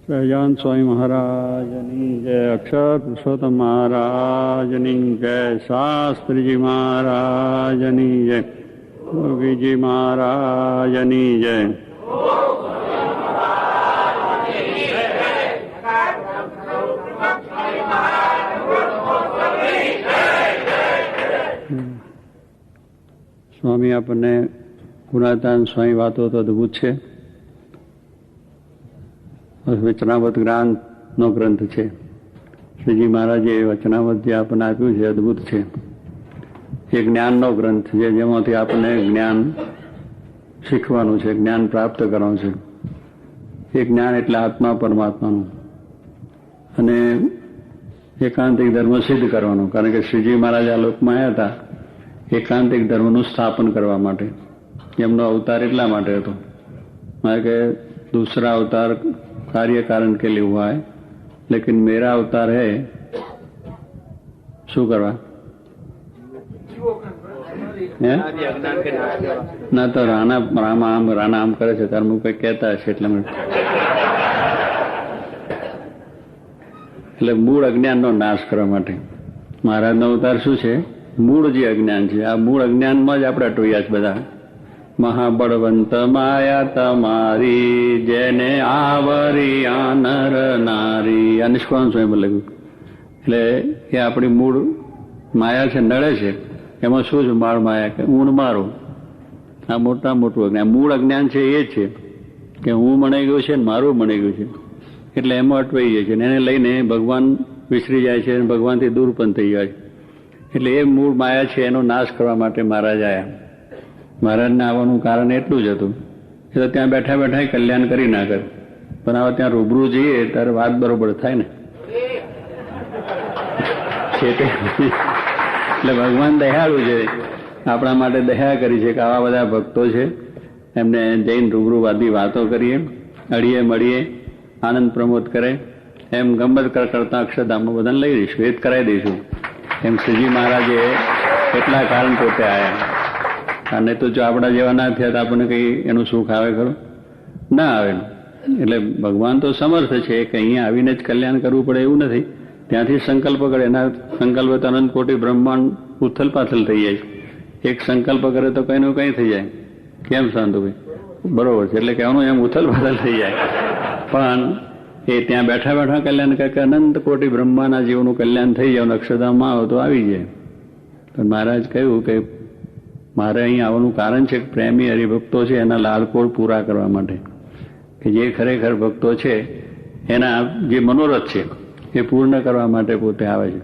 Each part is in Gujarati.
સહજાન સ્વામી મહારાજની જય, અક્ષર પુરુષોત્તમ મહારાજની જય, શાસ્ત્રીજી મહારાજની જય, યોગીજી મહારાજની જય. સ્વામી આપણને ગુણાતાન સ્વામી વાતો તો અદભુત છે. વચનાવત જ્ઞાનનો ગ્રંથ છે. શ્રીજી મહારાજે વચનાવત જે આપણને આપ્યું છે અદભુત છે. એ જ્ઞાનનો ગ્રંથ છે, જેમાંથી આપણને જ્ઞાન શીખવાનું છે, જ્ઞાન પ્રાપ્ત કરવાનું છે. એ જ્ઞાન એટલે આત્મા પરમાત્માનું, અને એકાંતિક ધર્મ સિદ્ધ કરવાનો. કારણ કે શ્રીજી મહારાજ આ લોકમાં આવ્યા હતા એકાંતિક ધર્મનું સ્થાપન કરવા માટે. એમનો અવતાર એટલા માટે હતો કારણ કે दूसरा अवतार कार्य कारण के लिए हुआ है, लेकिन मेरा अवतार है શું કરવા ના તો રાણા આમ કરે છે ત્યારે હું કઈ કહેતા હશે એટલે મૂળ અજ્ઞાનનો નાશ કરવા માટે મહારાજનો અવતાર શું છે? મૂળ જે અજ્ઞાન છે, આ મૂળ અજ્ઞાનમાં જ આપણે અટવાયા છે બધા. મહાબળવંત માયા તમારી જેને આવરી નર નારી, આ નિષ્કામ સ્વયં લખ્યું. એટલે એ આપણી મૂળ માયા છે, નડે છે. એમાં શું છે? માળ માયા કે ઊંડ મારો. આ મોટું અજ્ઞાન, મૂળ અજ્ઞાન છે એ છે કે હું મણાઈ ગયો છે ને મારું મણાઈ ગયું છે. એટલે એમાં અટવાઈ જાય છે, એને લઈને ભગવાન વિસરી જાય છે અને ભગવાનથી દૂર પણ થઈ જાય. એટલે એ મૂળ માયા છે એનો નાશ કરવા માટે મહારાજ આવ્યા. મહારાજને આવવાનું કારણ એટલું જ હતું કે ત્યાં બેઠા બેઠા કલ્યાણ કરી ના કરે, પણ હવે ત્યાં રૂબરૂ જઈએ ત્યારે વાત બરોબર થાય ને. એટલે ભગવાન દયાળુ છે, આપણા માટે દયા કરી છે કે આવા બધા ભક્તો છે, એમને જઈને રૂબરૂ બધી વાતો કરીએ, અડીએ મળીએ, આનંદ પ્રમોદ કરે. એમ ગમત કરતા અક્ષરધામમાં બધાને લઈ દઈશું, વેદ કરાવી દઈશું. એમ શ્રીજી મહારાજે એટલા કારણ પોતે આવ્યા. અને તો જો આપણા જેવા ના થયા તો આપણને કઈ એનું સુખ આવે ખરું? ના આવે. એટલે ભગવાન તો સમર્થ છે કે અહીંયા આવીને જ કલ્યાણ કરવું પડે એવું નથી. ત્યાંથી સંકલ્પ કરે, એના સંકલ્પ તો અનંત કોટી બ્રહ્માંડ ઉથલ પાથલ થઈ જાય. એક સંકલ્પ કરે તો કઈ નું કઈ થઈ જાય. કેમ શાંતુભાઈ? બરોબર છે. એટલે કહેવાનું એમ ઉથલ પાથલ થઈ જાય. પણ એ ત્યાં બેઠા બેઠા કલ્યાણ કરે કે અનંત કોટી બ્રહ્માના જીવનું કલ્યાણ થઈ જાય. અક્ષરધામમાં આવો તો આવી જાય. પણ મહારાજ કહ્યું કે મારે અહીં આવવાનું કારણ છે કે પ્રેમી હરિભક્તો છે એના લાલકોળ પૂરા કરવા માટે, કે જે ખરેખર ભક્તો છે એના જે મનોરથ છે એ પૂર્ણ કરવા માટે પોતે આવે છે.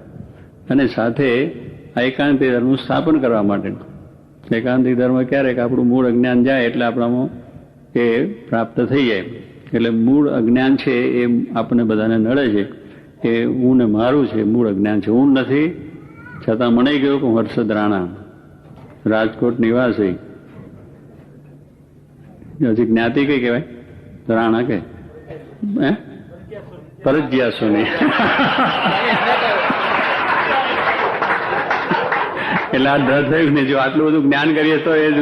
અને સાથે એકાંતિક ધર્મનું સ્થાપન કરવા માટે. એકાંતિક ધર્મ ક્યારેક આપણું મૂળ અજ્ઞાન જાય એટલે આપણામાં એ પ્રાપ્ત થઈ જાય. એટલે મૂળ અજ્ઞાન છે એ આપણને બધાને નડે છે. એ હું ને મારું છે, મૂળ અજ્ઞાન છે. હું નથી છતાં મણાઈ ગયો કે હર્ષદ રાણા, રાજકોટ નિવાસી. હજી જ્ઞાતિ કઈ કહેવાય? રાણા કે પરજ્યાસોની. એટલે આ ડર થયું ને, જો આટલું બધું જ્ઞાન કરીએ તો એ જ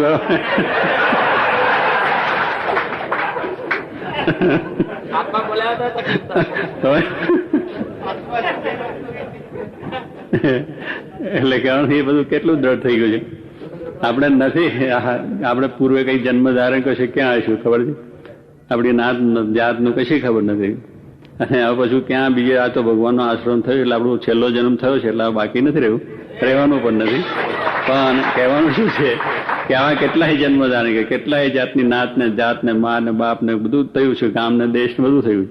એટલે કહેવાનું એ બધું કેટલું દ્રઢ થઈ ગયું છે. આપણે નથી, આપણે પૂર્વે કઈ જન્મ ધારણ કરશે ક્યાં આવીશું ખબર છે? આપણી નાત જાતનું કશી ખબર નથી. અને હવે પછી ક્યાં બીજે આ તો ભગવાનનો આશ્રમ થયો એટલે આપણો છેલ્લો જન્મ થયો છે એટલે બાકી નથી રહ્યું, રહેવાનું પણ નથી. પણ કહેવાનું શું છે કે આવા કેટલાય જન્મ ધારણ કે કેટલાય જાતની નાત ને જાત ને મા ને બાપ ને બધું થયું છે, ગામ ને દેશ ને બધું થયું.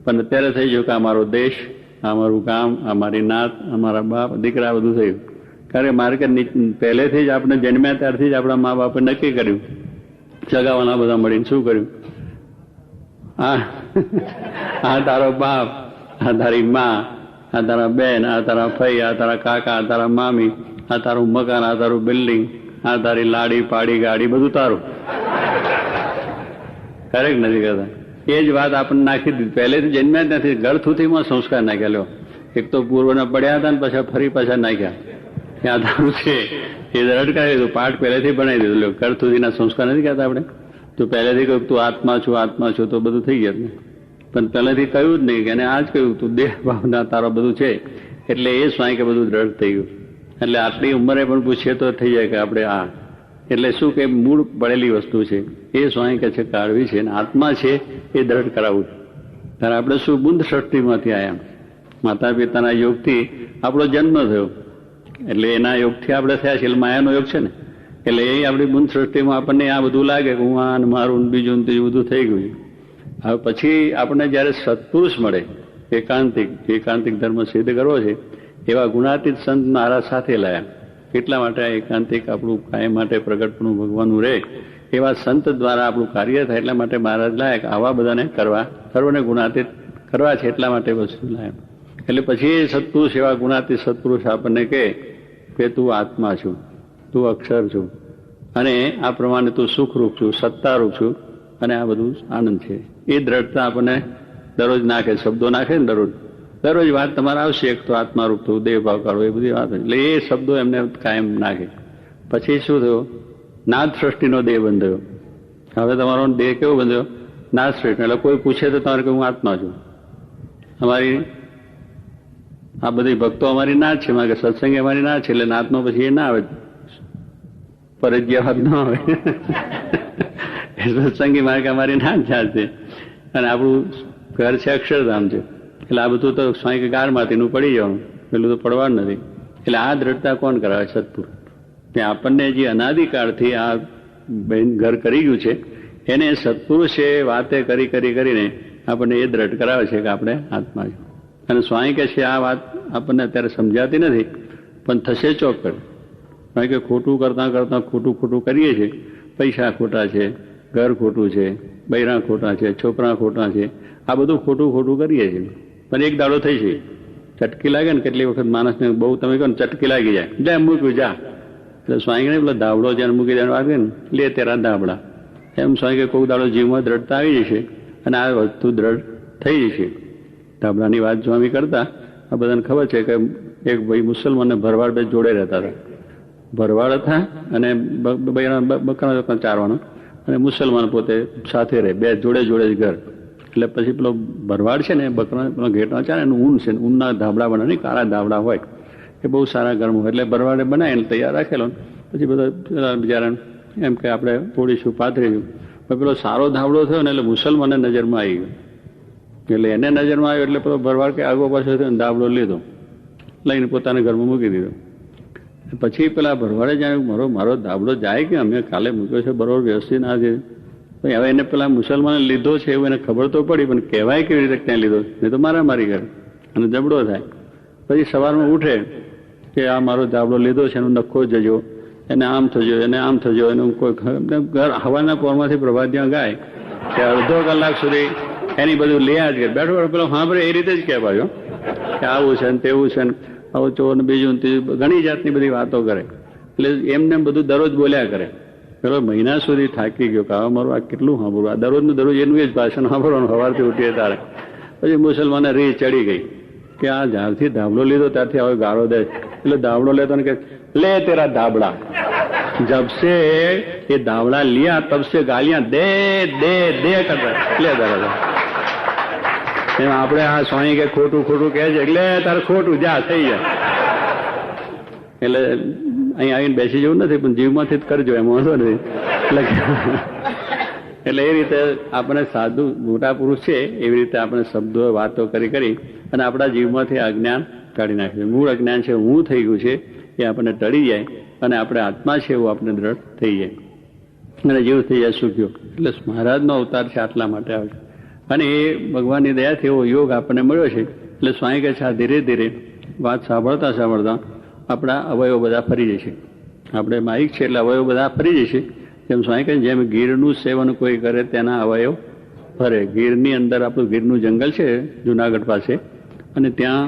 પણ અત્યારે થઈ ગયું કે અમારો દેશ, અમારું ગામ, અમારી નાત, અમારા બાપ દીકરા બધું થયું. કારણ કે મારે કે પહેલેથી જ આપણે જન્મ્યા ત્યારથી જ આપણા મા બાપે નક્કી કર્યું, સગાવાના બધા મળીને શું કર્યું? આ તારો બાપ, આ તારી મા, આ તારા બેન, આ તારા ફઈ, આ તારા કાકા, આ તારા મામી, આ તારું મકાન, આ તારું બિલ્ડિંગ, આ તારી લાડી પાડી ગાડી, બધું તારું. કરેક્ટ નથી કરતા? એ જ વાત આપણને નાખી દીધી. પહેલેથી જન્મ્યા ત્યાંથી ઘર થુથીમાં સંસ્કાર નાખ્યા. લો, એક તો પૂર્વના પડ્યા હતા ને પછી ફરી પાછા નાખ્યા. ત્યાં તારું છે એ રટકાવી દીધું, પાઠ પહેલેથી બનાવી દીધું. લો, ઘર સુધીના સંસ્કાર નથી કહેતા આપણે. તો પહેલેથી કહ્યું તું આત્મા છું, આત્મા છું, તો બધું થઈ ગયા. પણ પહેલાથી કહ્યું જ નહીં કે એને આ જ કહ્યું તું દેહ ભાવના તારો બધું છે, એટલે એ સ્વાય કે બધું દ્રઢ થઈ ગયું. એટલે આટલી ઉંમરે પણ પૂછીએ તો થઈ જાય કે આપણે આ એટલે શું કે મૂળ પડેલી વસ્તુ છે એ સ્વાય કે છે કાઢવી છે, અને આત્મા છે એ દ્રઢ કરાવવું. ત્યારે આપણે શું બુંદ સૃષ્ટિમાંથી આવ્યા, માતા પિતાના યોગથી આપણો જન્મ થયો, એટલે એના યોગથી આપણે થયા છે, એટલે માયાનો યોગ છે ને. એટલે એ આપણી બુંદ સૃષ્ટિમાં આપણને આ બધું લાગે કે હું આ મારું બીજું ત્રીજું બધું થઈ ગયું. હવે પછી આપણને જયારે સત્પુરુષ મળે, એકાંતિક ધર્મ સિદ્ધ કરવો છે, એવા ગુણાતીત સંત મારા સાથે લાયા. એટલા માટે એકાંતિક આપણું કાયમ માટે પ્રગટપણું ભગવાનનું રહે એવા સંત દ્વારા આપણું કાર્ય થાય, એટલા માટે મહારાજ લાયક આવા બધાને કરવા, સર્વને ગુણાતીત કરવા છે, એટલા માટે વસ્તુ લાયક. એટલે પછી સત્પુરુષ એવા ગુણાતીત સત્પુરુષ આપણને કહે કે તું આત્મા છું, તું અક્ષર છું, અને આ પ્રમાણે તું સુખરૂપ છું, સત્તારૂપ છું, અને આ બધું આનંદ છે. એ દ્રઢતા આપણને દરરોજ નાખે, શબ્દો નાખે ને દરરોજ વાત તમારે આવશે, એક તો આત્મારૂપ થવું, દેહ ભાવ કાઢવો, એ બધી વાત. એટલે એ શબ્દો એમને કાયમ નાખે. પછી શું થયું? નાદ સૃષ્ટિનો દેહ બંધાયો. હવે તમારો દેહ કેવો બંધાયો? નાદ સૃષ્ટિ. એટલે કોઈ પૂછે તો તમારે કે હું આત્મા છું. અમારી આ બધી ભક્તો અમારી નાદ છે, મારે સત્સંગ અમારી નાદ છે, એટલે નાદનો પછી એ ના આવે, ફરજિયાત ના આવે. સત્સંગી મારે કે અમારી નાદ ચાલશે, અને આપણું ઘર છે અક્ષરધામ છે, એટલે આ બધું તો સ્વાય ગારમાંથી નું પડી જવાનું, પેલું તો પડવાનું નથી. એટલે આ દ્રઢતા કોણ કરાવે? સત્પુરુષ. આપણને જે અનાદિકાળથી આ ઘર કરી ગયું છે, એને સત્પુરુષે વાતે કરીને આપણને એ દ્રઢ કરાવે છે કે આપણે આત્મા છે. અને સ્વાય કે છે આ વાત આપણને અત્યારે સમજાતી નથી, પણ થશે ચોક્કસ. કારણ કે ખોટું કરતા ખોટું કરીએ છીએ. પૈસા ખોટા છે, ઘર ખોટું છે, બૈરા ખોટા છે, છોકરા ખોટા છે, આ બધું ખોટું કરીએ છીએ. પણ એક દાડો થઈ છે, ચટકી લાગે ને, કેટલી વખત માણસને બહુ તમે કહો ને ચટકી લાગી જાય, લે મૂક્યું જા. એટલે સ્વાય ને પેલો ધાબળો જેને મૂકી દેવાનો વાત ને, લે તેરા ધાબળા. એમ સ્વાય કે કોઈ દાડો જીવમાં દ્રઢતા આવી જશે, અને આ વસ્તુ દ્રઢ થઈ જશે. ધાબળાની વાત સ્વામી કરતા આ બધાને ખબર છે કે એક ભાઈ મુસલમાનને ભરવાડ બે જોડે રહેતા હતા. ભરવાડ હતા અને બકરા ચારવાનો, અને મુસલમાન પોતે સાથે રહે, બે જોડે જ ઘર. એટલે પછી પેલો ભરવાડ છે ને, બકરા પેલો ઘેટમાં ચાલે, એનું ઊન છે, ઊનના ધાબળા બને નહીં, કાળા ધાબળા હોય, એ બહુ સારા ગરમ હોય. એટલે ભરવાડે બનાવીને તૈયાર રાખેલો. પછી બધા બિચારા એમ કે આપણે પોડીશું, પાથરીશું. પણ પેલો સારો ધાબળો થયો ને, એટલે મુસલમાનને નજરમાં આવી ગયો. એટલે એને નજરમાં આવ્યો, એટલે પેલો ભરવાડ કે આગો પાછો થયો ને ધાબળો લીધો, લઈને પોતાના ઘરમાં મૂકી દીધો. પછી પેલા ભરવાડે જાણે મારો ધાબળો જાય કે અમે કાલે મૂક્યો છે બરોબર વ્યવસ્થિત ના છે. હવે એને પેલા મુસલમાને લીધો છે એવું એને ખબર તો પડી, પણ કહેવાય કેવી રીતે ક્યાં લીધો? નહીં તો મારી કરે અને જબડો થાય. પછી સવારમાં ઉઠે કે આ મારો ધાબળો લીધો છે, એનો નખો જજો, એને આમ થજો, એનું કોઈ ઘર હવાના પોરમાંથી પ્રભાત જ્યાં ગાય કે અડધો કલાક સુધી એની બધું લ્યા જ બેઠો પેલો સાંભળે એ રીતે જ કહેવાયો કે આવું છે ને તેવું છે ને, આવું ચોર ને બીજું ઘણી જાતની બધી વાતો કરે. એટલે એમને બધું દરરોજ બોલ્યા કરે. પેલો મહિના સુધી થાકી ગયો કે હવે મારું આ કેટલું સાંભળવું, આ દરરોજ એનું એ જ ભાષણ સાંભળવાનું સવારથી ઉઠીએ તારે. પછી મુસલમાને રી ચડી ગઈ કે આ જ્યારથી ધાબળો લીધો ત્યારથી હવે ગાળો દે. એટલે ધાબળો લેતો ને કે લે તેરા ધાબળા, જબસે એ ધાબળા લિયા તબસે ગાલિયા દે દે દે કરતા લે તારા. એમ આપણે આ સ્વામી કે ખોટું કહે છે, એટલે તારે ખોટું જા થઈ જાય. એટલે અહીં આવીને બેસી જવું નથી, પણ જીવમાંથી જ કરજો, એમ વાંધો નથી. એટલે એ રીતે આપણે સાધુ મોટા પુરુષ છે એવી રીતે આપણે શબ્દો વાતો કરી અને આપણા જીવમાંથી અજ્ઞાન કાઢી નાખ્યું. મૂળ અજ્ઞાન છે હું થઈ ગયું છે એ આપણને ટળી જાય, અને આપણે આત્મા છે એવું આપણે દ્રઢ થઈ જાય, અને જીવ થઈ જાય સુખ્યો. એટલે મહારાજનો અવતાર છે આટલા માટે આવે છે, અને એ ભગવાનની દયાથી એવો યોગ આપણને મળ્યો છે. એટલે સ્વામી કહે છે આ ધીરે ધીરે વાત સાંભળતા આપણા અવયવ બધા ફરી જશે. આપણે માઇક છે એટલે અવયવ બધા ફરી જશે. જેમ સ્વામી કહે જેમ ગીરનું સેવન કોઈ કરે તેના અવયવ ફરે. ગીરની અંદર આપણું ગીરનું જંગલ છે જુનાગઢ પાસે, અને ત્યાં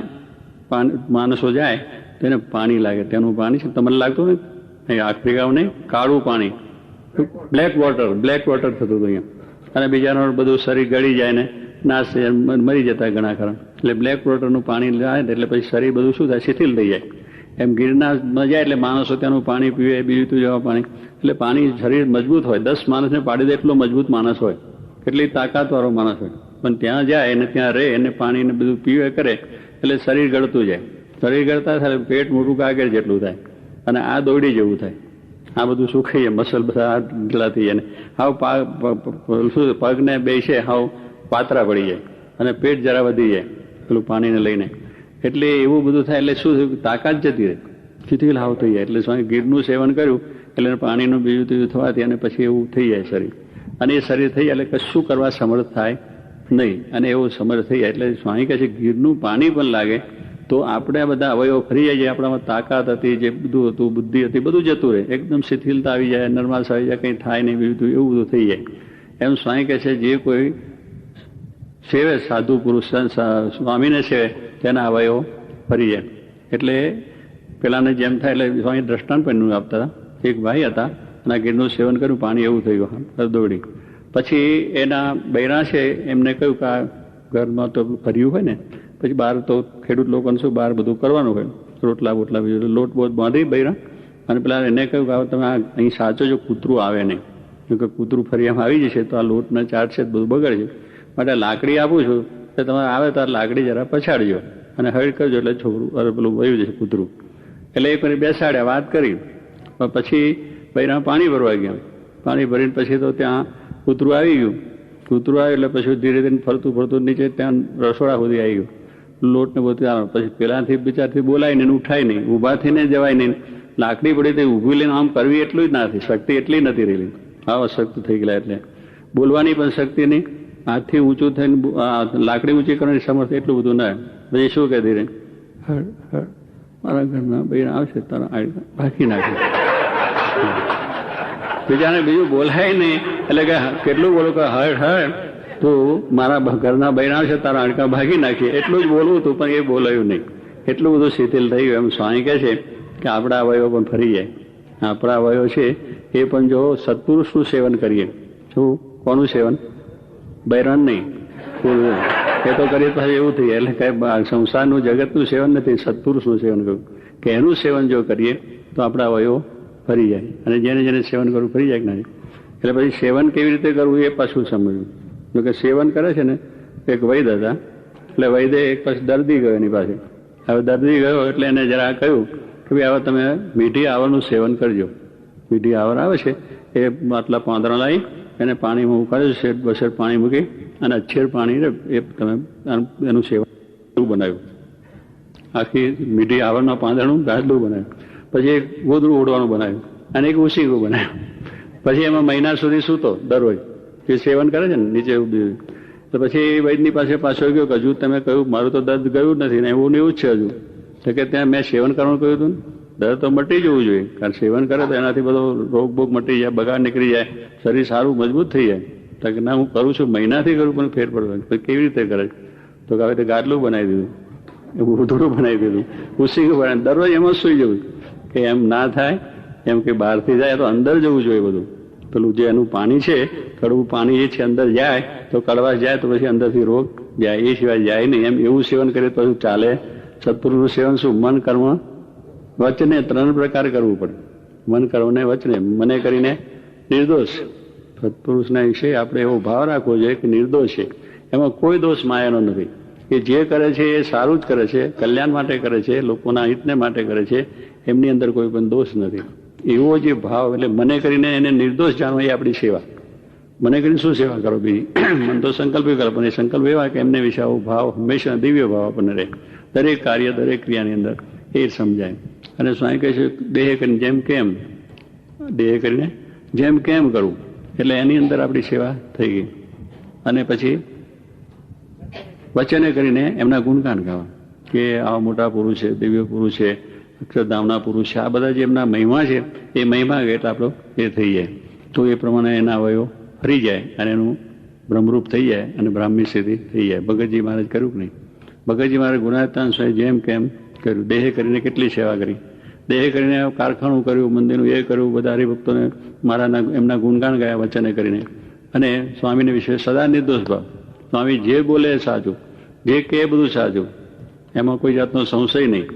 માણસો જાય તો એને પાણી લાગે. તેનું પાણી છે તમને લાગતું નહીં, આફ્રિકામાં નહીં, કાળું પાણી, બ્લેક વોટર થતું હતું અહીંયા. અને બીજાનું બધું શરીર ગળી જાય ને નાશ મરી જતા ઘણા ખરા. એટલે બ્લેક વોટરનું પાણી જાય એટલે પછી શરીર બધું શું થાય? શિથિલ થઈ જાય. એમ ગિરનારમાં જાય એટલે માણસો ત્યાંનું પાણી પીવે, બીજું જેવા પાણી. એટલે પાણી શરીર મજબૂત હોય, 10 માણસને પાડી દે એટલો મજબૂત માણસ હોય, કેટલી તાકાતવાળો માણસ હોય. પણ ત્યાં જાય અને ત્યાં રહે અને પાણીને બધું પીવે કરે એટલે શરીર ગળતું જાય. શરીર ગળતા થાય પેટ મોટું કાગળ જેટલું થાય અને આ દોડી જેવું થાય. આ બધું સુખાઈ જાય, મસલ બધા ઢીલા થઈ જાય, હાવ પગને બેસે હાવ પાતરા પડી જાય અને પેટ જરા વધી જાય પેલું પાણીને લઈને. એટલે એવું બધું થાય એટલે શું થયું, તાકાત જતી રહે, શિથિલ હાવ થઈ જાય. એટલે સ્વામી ગીરનું સેવન કર્યું એટલે પાણીનું બીજું ત્રીજું થવાથી અને પછી એવું થઈ જાય શરીર. અને એ શરીર થઈ જાય એટલે કશું કરવા સમર્થ થાય નહીં અને એવું સમર્થ થઈ જાય. એટલે સ્વામી કહે છે ગીરનું પાણી પણ લાગે તો આપણે બધા અવયવો ફરી જાય, જે આપણામાં તાકાત હતી, જે બધું હતું, બુદ્ધિ હતી, બધું જતું રહે, એકદમ શિથિલતા આવી જાય, નર્માસ આવી જાય, કંઈ થાય નહીં, બીજું એવું બધું થઈ જાય. એમ સ્વામી કહે છે જે કોઈ સેવે સાધુ પુરુષ સ્વામીને સેવે તેના અવયવો ફરી જાય. એટલે પેલાને જેમ થાય એટલે સ્વામી દ્રષ્ટાંત પણ આપતા હતા. એક ભાઈ હતા અને ગીરનું સેવન કર્યું, પાણી એવું થયું દોડી. પછી એના બૈરા છે એમને કહ્યું કે આ ઘરમાં તો ફર્યું હોય ને, પછી બહાર તો ખેડૂત લોકોને શું બહાર બધું કરવાનું હોય, રોટલા બોટલા બીજું લોટ બોટ બાંધી બૈરા. અને પેલા એને કહ્યું કે તમે અહીં સાચો જો કૂતરું આવે નહીં, કે કૂતરું ફરિયામાં આવી જશે તો આ લોટને ચાટશે બધું બગડશે, માટે લાકડી આપું છું તો તમારે આવે તો લાકડી જરા પછાડજો અને હળ કરજો એટલે છોકરું પેલું વયું જશે કૂતરું. એટલે એક વાર બેસાડ્યા, વાત કરી. પછી બૈરા પાણી ભરવા ગયા. પાણી ભરીને પછી તો ત્યાં કૂતરું આવી ગયું. કૂતરું આવ્યું એટલે પછી ધીરે ધીરે ફરતું ફરતું નીચે ત્યાં રસોડા સુધી આવી ગયું. લોટને બધું આવે પછી પેલાથી બિચારથી બોલાય ને ઉઠાય નહીં, ઊભા થઈને જવાય નહીં. લાકડી પડી તે ઊભી લઈને આમ કરવી એટલું જ નથી, શક્તિ એટલી નથી રહેલી, આવ અશક્ત થઈ ગયેલા. એટલે બોલવાની પણ શક્તિ નહીં, હાથથી ઊંચું થઈને લાકડી ઊંચી કરવાની સમર્થ એટલું બધું ના. પછી શું કહે ધીરે મારા ઘરના બહેન આવશે તારા ભાગી નાખે. બીજાને બીજું બોલાય નહીં એટલે કે કેટલું બોલું કે હળ હળ તું મારા ઘરના બહેન આવશે તારા હાડકા ભાગી નાખીએ, એટલું જ બોલવું હતું પણ એ બોલાયું નહીં. એટલું બધું શિથિલ થઈ ગયું. એમ સ્વામી કહે છે કે આપણા અવયવો પણ ફરી જાય. આપણા અવયવો છે એ પણ જો સત્પુરુષનું સેવન કરીએ. શું કોનું સેવન? બૈરાન નહીં, એ તો કરીએ પછી એવું થઈ જાય. એટલે કઈ સંસારનું જગતનું સેવન નથી, સત્પુરુષનું સેવન કરવું કે એનું સેવન જો કરીએ તો આપણા અવયવો ફરી જાય. અને જેને જેને સેવન કરવું ફરી જાય કે નહીં. એટલે પછી સેવન કેવી રીતે કરવું એ પાછું સમજવું. કે સેવન કરે છે ને એક વૈદ હતા, એટલે વૈદે એક પછી દર્દી ગયો એની પાસે. હવે દર્દી ગયો એટલે એને જરા કહ્યું કે ભાઈ હવે તમે મીઠી આવરનું સેવન કરજો. મીઠી આવર આવે છે એ આટલા પાંદડા લાવી એને પાણીમાં ઉકાળ્યું, શેઠ બસેટ પાણી મૂકી અને અચ્છેર પાણી એ તમે એનું સેવન બનાવ્યું. આખી મીઠી આવરના પાંદડાનું ગાદલું બનાવ્યું. પછી એક ગોદડું ઓઢવાનું બનાવ્યું અને એક ઉસીકું બનાવ્યું. પછી એમાં મહિના સુધી સૂતો દરરોજ. જે સેવન કરે છે ને નીચે ઉભી. તો પછી વૈદની પાસે પાછો ગયો કે હજુ તમે કહ્યું મારું તો દર્દ ગયું નથી ને એવું ને એવું જ છે હજુ. તો કે ત્યાં મેં સેવન કરવાનું કહ્યું હતું ને, દર્દ તો મટી જવું જોઈએ, કારણ સેવન કરે તો એનાથી બધો રોગ બોગ મટી જાય, બગાડ નીકળી જાય, શરીર સારું મજબૂત થઈ જાય. તો કે ના હું કરું છું, મહિનાથી કરું પણ ફેર પડતો. પછી કેવી રીતે કરે? તો કે હવે ગાદલું બનાવી દીધું, ઉધડું બનાવી દીધું, ઉસીકું બનાવી. દરરોજ એમાં જ સુઈ જવું કે એમ ના થાય. એમ કે બહારથી જાય તો અંદર જવું જોઈએ બધું. પેલું જે એનું પાણી છે કડવું પાણી એ છે અંદર જાય તો કડવાશ જાય તો પછી અંદરથી રોગ જાય, એ સિવાય જાય નહીં. એમ એવું સેવન કરીએ તો ચાલે. સત્પુરુષનું સેવન શું? મન, કર્મ, વચને 3 પ્રકાર કરવું પડે. મન, કર્મ ને વચને. મને કરીને નિર્દોષ. સત્પુરુષના વિશે આપણે એવો ભાવ રાખવો જોઈએ કે નિર્દોષ છે, એમાં કોઈ દોષ માયાનો નથી. કે જે કરે છે એ સારું જ કરે છે, કલ્યાણ માટે કરે છે, લોકોના હિતને માટે કરે છે, એમની અંદર કોઈ પણ દોષ નથી. એવો જે ભાવ, એટલે મને કરીને એને નિર્દોષ જાણવો એ આપણી સેવા. મને કરીને શું સેવા કરો બીજી? મન તો સંકલ્પ કરો, પણ એ સંકલ્પ એવા કે એમને વિશે આવો ભાવ હંમેશા દિવ્ય ભાવ આપણને રહે દરેક કાર્ય દરેક ક્રિયાની અંદર, એ સમજાય. અને સ્વામી કહે છે દેહ કરીને જેમ કેમ, દેહ કરીને જેમ કેમ કરવું, એટલે એની અંદર આપણી સેવા થઈ ગઈ. અને પછી વચને કરીને એમના ગુણગાન ગાવા કે આવા મોટા પુરુષ છે, દિવ્ય પુરુષ છે, અક્ષરધામના પુરુષ છે, આ બધા જે એમના મહિમા છે એ મહિમા એટલે આપણો એ થઈ જાય. તો એ પ્રમાણે એના અવયવો ફરી જાય અને એનું બ્રહ્મરૂપ થઈ જાય અને બ્રાહ્મી સ્થિતિ થઈ જાય. ભગતજી મહારાજ કર્યું કે નહીં? ભગતજી મહારાજ ગુણાતાન સ્વામી જેમ કેમ કર્યું. દેહ કરીને કેટલી સેવા કરી. દેહ કરીને કારખાનું કર્યું, મંદિરનું એ કર્યું, બધા હરિભક્તોને મારાના એમના ગુણગાન ગયા વચને કરીને. અને સ્વામીને વિશે સદા નિર્દોષ ભાવ. સ્વામી જે બોલે એ સાચું, જે કહે બધું સાચું, એમાં કોઈ જાતનો સંશય નહીં.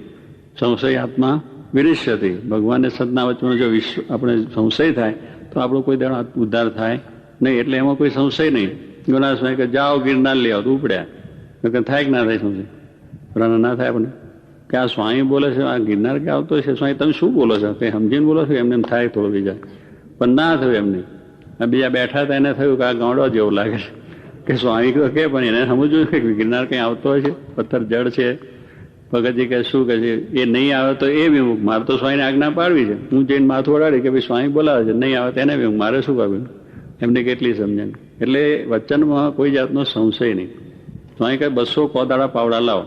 સંશય આત્મા વિનિશ્ચિત. ભગવાનને સદના વચમાં જો આપણે સંશય થાય તો આપણો કોઈ દાડો ઉદ્ધાર થાય નહીં. એટલે એમાં કોઈ સંશય નહીં. ગુના સ્વામી કે જાઓ ગિરનાર લઈ આવો તો ઉપડ્યા. થાય કે ના થાય સમજે? ના થાય આપણને કે આ સ્વામી બોલે છે, આ ગિરનાર કે આવતો છે, સ્વામી તમે શું બોલો છો? કંઈ સમજીને બોલો છો? એમને એમ થાય થોડો બીજા, પણ ના થયું એમને. બીજા બેઠા હતા એને થયું કે આ ગાંડો જેવું લાગે છે કે સ્વામી તો કે, પણ એને સમજવું કે ગિરનાર કંઈ આવતો હોય છે, પથ્થર જડ છે. ભગતજી કે શું કે છે, એ નહીં આવે તો એ વિમુખ, મારે તો સ્વામીને આજ્ઞા પાડવી છે. હું જઈને માથું અડાડી કે ભાઈ સ્વામી બોલાવે છે, નહીં આવે તો એને વિમુખ, મારે શું કરવું? એમને કેટલી સમજણ. એટલે વચનમાં કોઈ જાતનો સંશય નહીં. સ્વામી કહે 200 કોદાળા પાવડા લાવો,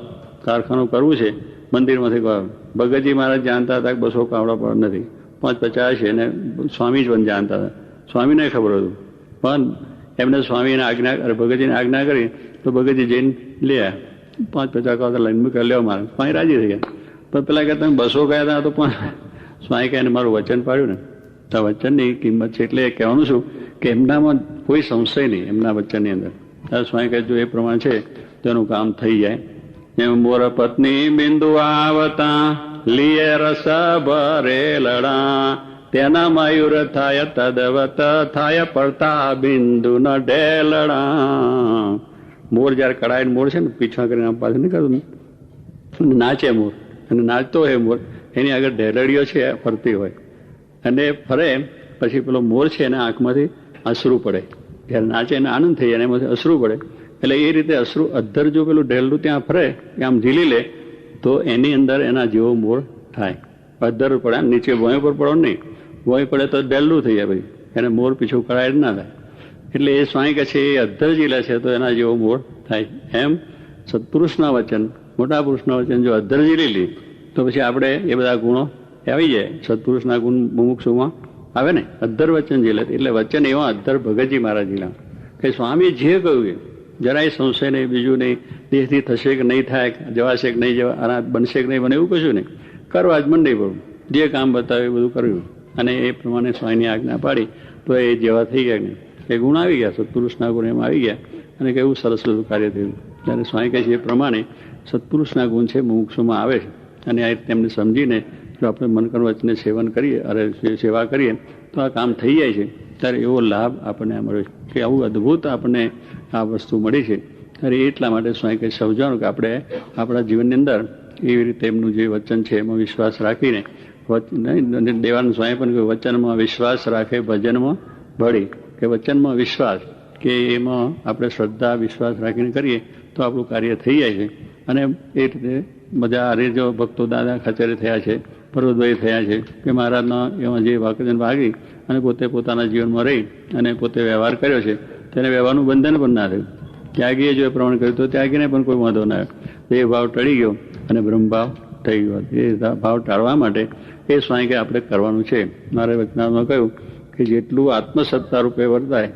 કારખાનું કરવું છે, મંદિરમાંથી કહો. ભગતજી મહારાજ જાણતા હતા કે 200 કાવડા પાવડા નથી, 550 છે, અને સ્વામી જ પણ જાણતા હતા. સ્વામીને ખબર હતું, પણ એમને સ્વામીને આજ્ઞા, ભગતજીને આજ્ઞા કરી તો ભગતજી જઈને લે 550 કાવડા લઈને મૂક્યા, લેવા મારે. સ્વામી રાજી થઈ ગયા. પણ પેલા કે તમે 200 ગયા હતા તો પણ સ્વામી કહે મારું વચન પાડ્યું ને, તો વચનની કિંમત છે. એટલે કહેવાનું શું કે એમનામાં કોઈ સંશય નહીં, એમના વચનની અંદર. સ્વામી કહે જો એ પ્રમાણે છે તો એનું કામ થઈ જાય. એમ મોર પત્ની બિંદુ આવતા લીએ રસ ભરે લડા, તેના મયુર થાય તદવત થાય પડતા બિંદુ ન ઢેલડા. મોર જયારે કડાય મોર છે ને પીછા કરીને આમ પાછળ નહીં કરતું, નાચે મોર, અને નાચતો હોય મોર, એની આગળ ઢેલડીઓ છે ફરતી હોય, અને ફરે પછી પેલો મોર છે એના આંખમાંથી અશ્રુ પડે. જયારે નાચે એને આનંદ થઈ જાય, એમાંથી અશ્રુ પડે. એટલે એ રીતે અશ્રુ અધ્ધર જો પેલું ઢેલડું ત્યાં ફરે, આમ ઝીલી લે તો એની અંદર એના જેવો મોર થાય. અધ્ધર પડે, નીચે ભોંય પર પડો નહીં, ભોંય પડે તો ઢેલડું થઈ જાય ભાઈ, એને મોર પીછું કરાય જ ના થાય. એટલે એ સ્વામી કહે છે એ અધ્ધર ઝીલે છે તો એના જેવો મોર થાય. એમ સત્પુરુષના વચન, મોટા પુરુષના વચન જો અધ્ધર ઝીલી લે તો પછી આપણે એ બધા ગુણો આવી જાય. સત્પુરુષના ગુણ મુમુક્ષુમાં આવે ને, અધ્ધર વચન ઝીલે. એટલે વચન એવા અધ્ધર ભગતજી મહારાજ ઝીલા કે સ્વામી જે કહ્યું એ જરાય સંશય નહીં, બીજું નહીં, દેહથી થશે કે નહીં થાય, જવાશે કે નહીં જવા, અનાથ બનશે કે નહીં બને, એવું કશું નહીં. કરવા જ મંડી પડવું, જે કામ બતાવે એ બધું કર્યું. અને એ પ્રમાણે સ્વામીની આજ્ઞા પાડી તો એ જેવા થઈ ગયા નહીં, એ ગુણ આવી ગયા, સત્પુરુષના ગુણ એમાં આવી ગયા, અને કેવું સરસ બધું કાર્ય થયું. ત્યારે સ્વામી કહે છે એ પ્રમાણે સત્પુરુષના ગુણ છે મુમુક્ષુમાં આવે છે. અને આ તેમને સમજીને જો આપણે મન કર્મ વચને સેવન કરીએ, અરે સેવા કરીએ તો આ કામ થઈ જાય છે. ત્યારે એવો લાભ આપણને મળ્યો છે કે આવું અદ્ભુત આપણને આ વસ્તુ મળી છે. ત્યારે એટલા માટે સ્વામી કહે સમજાવવાનું કે આપણે આપણા જીવનની અંદર એવી રીતે એમનું જે વચન છે એમાં વિશ્વાસ રાખીને, દેવાનંદ સ્વામી પણ કહ્યું વચનમાં વિશ્વાસ રાખે ભજનમાં ભળી, કે વચનમાં વિશ્વાસ, કે એમાં આપણે શ્રદ્ધા વિશ્વાસ રાખીને કરીએ તો આપણું કાર્ય થઈ જાય છે. અને એ રીતે બધા આરે જો ભક્તો દાદા ખાચરે થયા છે, પર્વતભાઈ થયા છે, કે મહારાજના એમાં જે વાકજન ભાગી અને પોતે પોતાના જીવનમાં રહી અને પોતે વ્યવહાર કર્યો છે, તેને વ્યવહારનું બંધન પણ ના થયું. ત્યાગીએ જો એ પ્રમાણે કર્યું તો ત્યાગીને પણ કોઈ વાંધો ના આવ્યો. એ ભાવ ટળી ગયો અને બ્રહ્મભાવ થઈ ગયો. એ ભાવ ટાળવા માટે એ સ્વામી કે આપણે કરવાનું છે. મારે વચનામાં કહ્યું કે જેટલું આત્મસત્તા રૂપે વર્તાય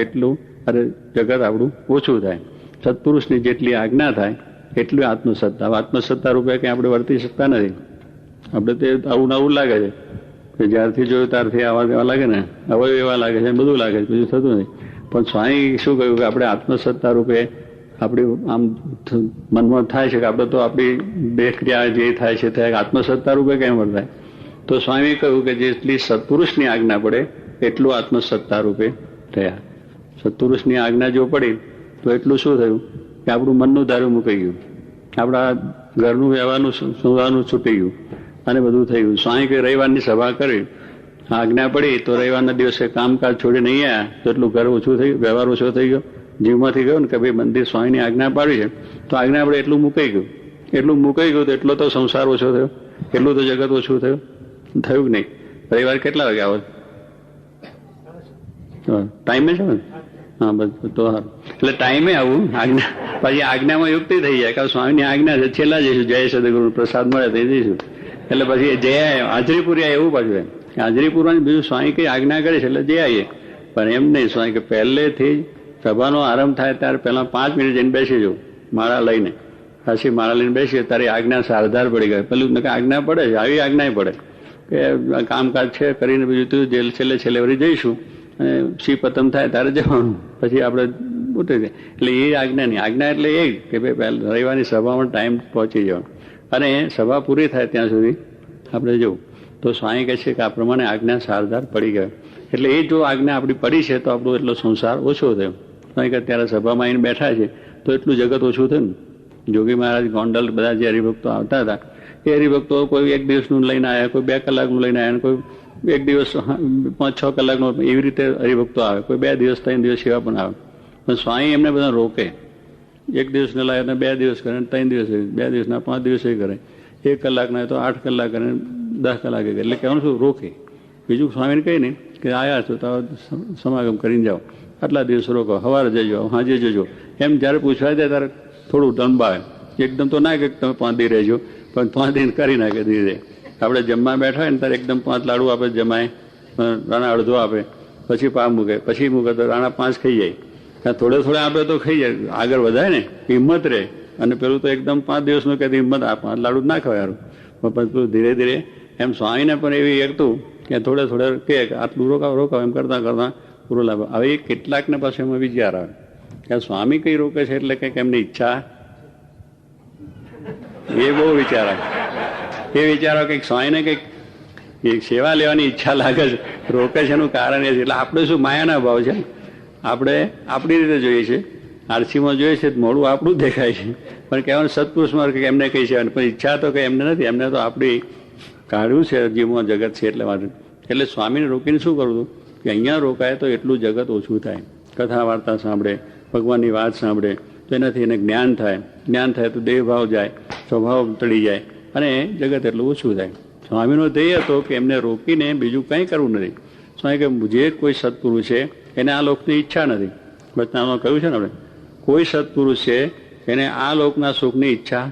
એટલું અરે જગત આપણું ઓછું થાય. સત્પુરુષની જેટલી આજ્ઞા થાય એટલું આત્મસત્તા. આત્મસત્તા રૂપે કંઈ આપણે વર્તી શકતા નથી. આપણે તે આવું નવું લાગે છે કે જ્યારથી જોયું ત્યારથી આવા એવા લાગે ને, હવે એવા લાગે છે, બધું લાગે છે, બીજું થતું નહીં. પણ સ્વામી શું કહ્યું કે આપણે આત્મસત્તા રૂપે આપણી આમ મનમાં થાય છે કે આપણે તો આપણી દેહ ક્રિયા જે થાય છે તે આત્મસત્તા રૂપે કેમ વર્તાય? તો સ્વામીએ કહ્યું કે જેટલી સત્પુરુષની આજ્ઞા પડે એટલું આત્મસત્તા રૂપે થયા. સત્પુરુષની આજ્ઞા જો પડી તો એટલું શું થયું કે આપણું મનનું ધારું મૂકાઈ ગયું, આપણા ઘરનું વ્યવહારનું સુવાનું છૂટી ગયું અને બધું થઈ ગયું. સ્વામી કે રવિવારની સભા કરી, આજ્ઞા પડી તો રવિવારના દિવસે કામકાજ છોડીને નહીં આવ્યા તો એટલું ઘર ઓછું થયું, વ્યવહાર ઓછો થઈ ગયો, જીવમાંથી ગયો ને કે ભાઈ મંદિર સ્વામીની આજ્ઞા પાડી છે તો આજ્ઞા આપણે એટલું મુકાઈ ગયું. એટલું મુકાઈ ગયું તો એટલો તો સંસાર ઓછો થયો, એટલું તો જગત ઓછું થયું, થયું કે નહીં? રવિવાર કેટલા વાગે આવો? ટાઈમે છે ને? હા બસ તો સારું. એટલે ટાઈમે આવું આજ્ઞા, પછી આજ્ઞામાં યુક્તિ થઈ જાય કે સ્વામીની આજ્ઞા છે, છેલ્લા જઈશું, જય સદગુરુ પ્રસાદ મળે તો જઈશું. એટલે પછી જય હાજરી પૂરી એવું પાછું એમ હાજરી પૂરવાની બીજું સ્વામી કઈ આજ્ઞા કરે છે એટલે જઈ આવીએ. પણ એમ નહીં, સ્વામી કે પહેલેથી સભાનો આરંભ થાય ત્યારે પહેલા 5 મિનિટ જઈને બેસી જવું, માળા લઈને, ખાસી માળા લઈને બેસીએ તારી આજ્ઞા સારધાર પડી ગઈ. પેલું આજ્ઞા પડે છે, આવી આજ્ઞા પડે કે કામકાજ છે કરીને બીજું તું છેલ્લે વળી જઈશું અને શી પતમ થાય ત્યારે જવાનું, પછી આપણે ઉઠી જાય. એટલે એ આજ્ઞા નહીં. આજ્ઞા એટલે એ કે ભાઈ રવિવારની સભામાં ટાઈમ પહોંચી જવાનું અને સભા પૂરી થાય ત્યાં સુધી આપણે જવું. તો સ્વામી કહે છે કે આ પ્રમાણે આજ્ઞા સારધાર પડી ગયો. એટલે એ જો આજ્ઞા આપણી પડી છે તો આપણો એટલો સંસાર ઓછો થયો. કારણ કે અત્યારે સભામાં આવીને બેઠા છે તો એટલું જગત ઓછું થયું ને. જોગી મહારાજ ગોંડલ બધા જે હરિભક્તો આવતા હતા એ હરિભક્તો કોઈ 1 દિવસનું લઈને આવ્યા, કોઈ 2 કલાકનું લઈને આવ્યા, કોઈ 1 દિવસ 5-6 કલાકનું, એવી રીતે હરિભક્તો આવે, કોઈ 2 દિવસ 3 દિવસ એવા પણ આવે. પણ સ્વામી એમને બધા રોકે. 1 દિવસને લાવે તો 2 દિવસ કરે, 3 દિવસ, 2 દિવસના 5 દિવસે કરે, 1 કલાકના તો 8 કલાક કરે, 10 કલાકે કરે. એટલે કહેવાનું શું, રોકે. બીજું સ્વામીને કહી નહીં કે આવ્યા છો તો સમાગમ કરીને જાઓ, આટલા દિવસ રોકો, સવારે જજો, સાંજે જજો, એમ જ્યારે પૂછવાય જાય ત્યારે થોડું લંબાવે. એકદમ તો ના કે તમે 5 દી રહેજો, પણ 5 દિન કરી નાખે ધીરે. આપણે જમવા બેઠા હોય ને ત્યારે એકદમ 5 લાડુ આપે, જમાય, રાણા અડધો આપે, પછી પા મૂકે તો રાણા 5 ખાઈ જાય. થોડે થોડે આપે તો ખાઈ જાય, આગળ વધાય ને, હિંમત રહે. અને પેલું તો એકદમ 5 દિવસનું કે હિંમત, આ 5 લાડુ ના ખવાય યારું. પણ પેલું ધીરે ધીરે એમ સ્વામીને પણ એવી એકતું કે થોડે થોડે કે આટલું રોકાવ એમ કરતા કરતા પૂરો લાભ. હવે એ કેટલાકને પાસે એમાં વિચાર આવે કે સ્વામી કઈ રોકે છે એટલે કંઈક એમની ઈચ્છા, એ બહુ વિચાર આવે. એ વિચારો કંઈક સ્વામીને કંઈક સેવા લેવાની ઈચ્છા લાગે છે, રોકે છે એનું કારણ એ છે. એટલે આપણે શું માયાના ભાવ છે, આપણે આપણી રીતે જોઈએ છે, આરસીમાં જોઈએ છે મોડું આપણું જ દેખાય છે, પણ કહેવાનું સત્પુરુષમાં કે એમને કઈ છે, પણ ઈચ્છા તો કંઈ એમને નથી, એમને તો આપણી કાઢ્યું છે જીવમાં જગત છે એટલે માટે. એટલે સ્વામીને રોકીને શું કરવું કે અહીંયા રોકાય તો એટલું જગત ઓછું થાય. કથા વાર્તા સાંભળે, ભગવાનની વાત સાંભળે તો એનાથી એને જ્ઞાન થાય, જ્ઞાન થાય તો દેહભાવ જાય, સ્વભાવ તળી જાય અને જગત એટલું ઓછું થાય. સ્વામીનો ધ્યેય હતો કે એમને રોકીને બીજું કંઈ કરવું નથી. સ્વામી કે જે કોઈ સત્પુરુષ છે એને આ લોકની ઈચ્છા નથી. વચનામાં કહ્યું છે ને આપણે, કોઈ સત્પુરુષ છે એને આ લોકના સુખની ઈચ્છા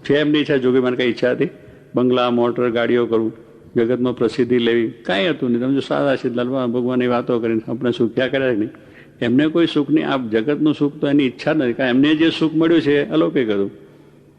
છે. એમની ઈચ્છા જોગી મને કઈ ઈચ્છા હતી, બંગલા, મોટર, ગાડીઓ કરવું, જગતમાં પ્રસિદ્ધિ લેવી, કાંઈ હતું નહીં. તમે જો સાદા સિદ્ધાંત ભગવાનની વાતો કરીને આપણે સુખ્યા કર્યા નહીં. એમને કોઈ સુખની, આ જગતનું સુખ તો એની ઈચ્છા નથી. કારણ એમને જે સુખ મળ્યું છે અલૌકિક હતું.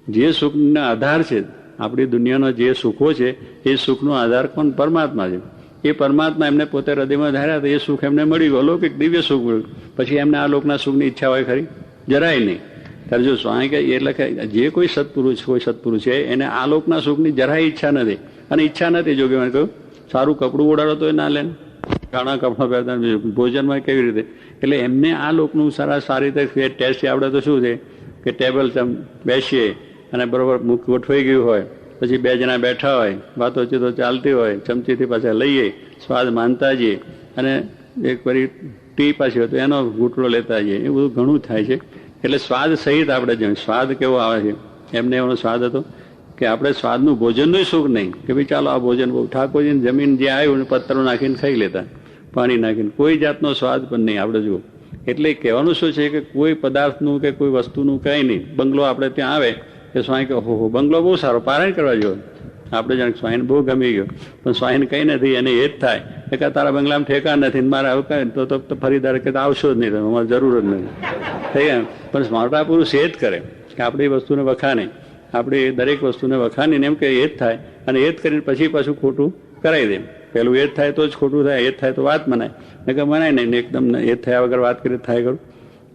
જે સુખનો આધાર છે, આપણી દુનિયાનો જે સુખો છે એ સુખનો આધાર કોણ? પરમાત્મા છે. એ પરમાત્મા એમને પોતે હૃદયમાં ધાર્યા તો એ સુખ એમને મળી ગયું, અલૌકિક દિવ્ય સુખ મળ્યું. પછી એમને આ લોકના સુખની ઈચ્છા હોય ખરી? જરાય નહીં. ત્યારે જો સ્વામી કહે એટલે કે જે કોઈ સત્પુરુષ છે એને આ લોકના સુખની જરાય ઈચ્છા નથી. અને ઈચ્છા નથી જોગે મને કહ્યું સારું કપડું ઓડાડો તો એ ના લે, ઘણા કપડા પહેરતા, ભોજનમાં કેવી રીતે. એટલે એમને આ લોકનું સારી રીતે ટેસ્ટ આવડે તો શું છે કે ટેબલ બેસીએ અને બરોબર મુખ ગોઠવાઈ ગયું હોય, પછી 2 જણા બેઠા હોય, વાતોચીતો ચાલતી હોય, ચમચીથી પાછા લઈએ, સ્વાદ માનતા જઈએ, અને એક ફરી ટી પાછી હોય તો એનો ઘૂંટડો લેતા જઈએ. એ બધું ઘણું થાય છે. એટલે સ્વાદ સહિત આપણે જોઈએ. સ્વાદ કેવો આવે છે, એમને એનો સ્વાદ હતો કે આપણે સ્વાદનું ભોજનનું સુખ નહીં કે ભાઈ ચાલો આ ભોજન બહુ ઠાકોરજીને જમીન જે આવ્યું ને પત્તરો નાખીને ખાઈ લેતા, પાણી નાખીને, કોઈ જાતનો સ્વાદ પણ નહીં આપણે જુઓ. એટલે કહેવાનું શું છે કે કોઈ પદાર્થનું કે કોઈ વસ્તુનું કંઈ નહીં. બંગલો આપણે ત્યાં આવે કે સ્વામી કે ઓહો બંગલો બહુ સારો, પારાયણ કરવા જેવો. આપણે જાણે સ્વામીને બહુ ગમી ગયો, પણ સ્વામીને કંઈ નથી. એને એ જ થાય કે તારા બંગલામાં ઠેકા નથી, મારે આવું કહે તો ફરીદાર કે આવશો જ નહીં, તમે અમારે જરૂર જ નથી થઈ ગયા. પણ મોટા પુરુષ એ જ કરે કે આપણી વસ્તુને વખાણે, આપણી દરેક વસ્તુને વખાણીને એમ કે એ જ થાય, અને એ જ કરીને પછી પાછું ખોટું કરાવી દે. પેલું એ જ થાય તો જ ખોટું થાય, એ જ થાય તો વાત મનાય, ને કે મનાય નહીં, એકદમ એ જ થયા વગર વાત કરી થાય કરું.